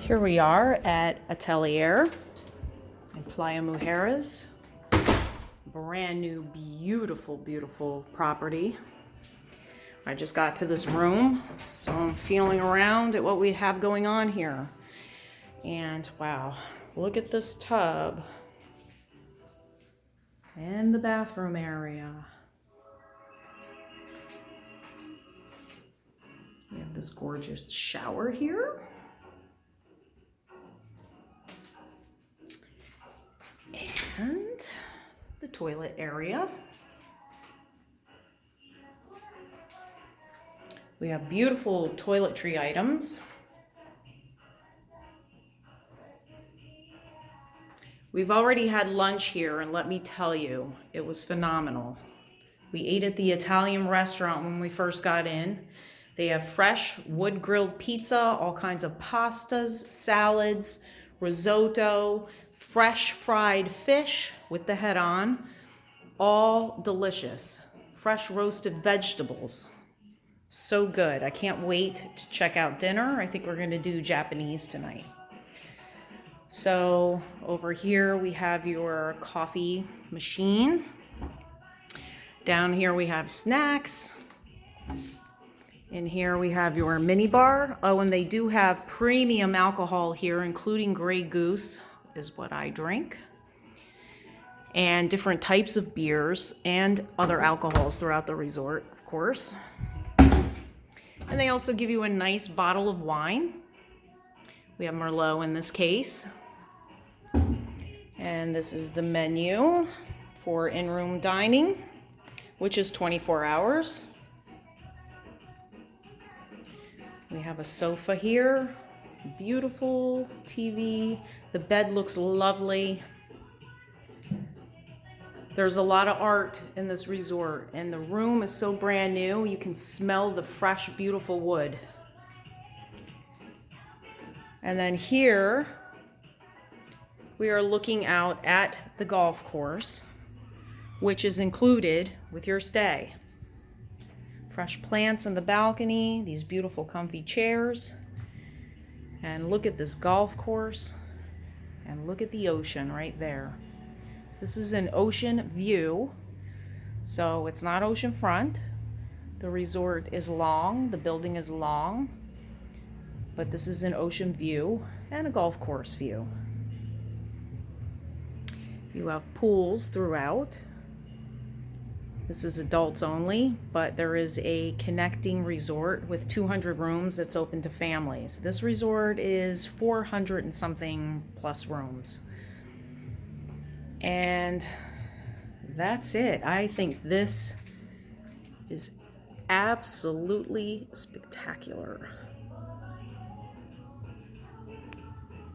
Here we are at Atelier Playa Mujeres. Brand new, beautiful, beautiful property. I just got to this room, so I'm feeling around at what we have going on here. And wow, look at this tub and the bathroom area. We have this gorgeous shower here. And the toilet area. We have beautiful toiletry items. We've already had lunch here, and let me tell you, it was phenomenal. We ate at the Italian restaurant when we first got in. They have fresh wood-grilled pizza, all kinds of pastas, salads, risotto, fresh fried fish with the head on, all delicious. Fresh roasted vegetables. So good. I can't wait to check out dinner. I think we're going to do Japanese tonight. So over here we have your coffee machine. Down here we have snacks. In here we have your mini bar. Oh, and they do have premium alcohol here, including Grey Goose is what I drink. And different types of beers and other alcohols throughout the resort, of course. And they also give you a nice bottle of wine. We have Merlot in this case. And this is the menu for in-room dining, which is 24 hours. We have a sofa here, beautiful TV. The bed looks lovely. There's a lot of art in this resort, and the room is so brand new. You can smell the fresh, beautiful wood. And then here, we are looking out at the golf course, which is included with your stay. Fresh plants in the balcony, these beautiful comfy chairs. And look at this golf course, and look at the ocean right there. So this is an ocean view, so it's not ocean front. The resort is long, the building is long, but this is an ocean view and a golf course view. You have pools throughout. This is adults only, but there is a connecting resort with 200 rooms that's open to families. This resort is 400 and something plus rooms. And that's it. I think this is absolutely spectacular.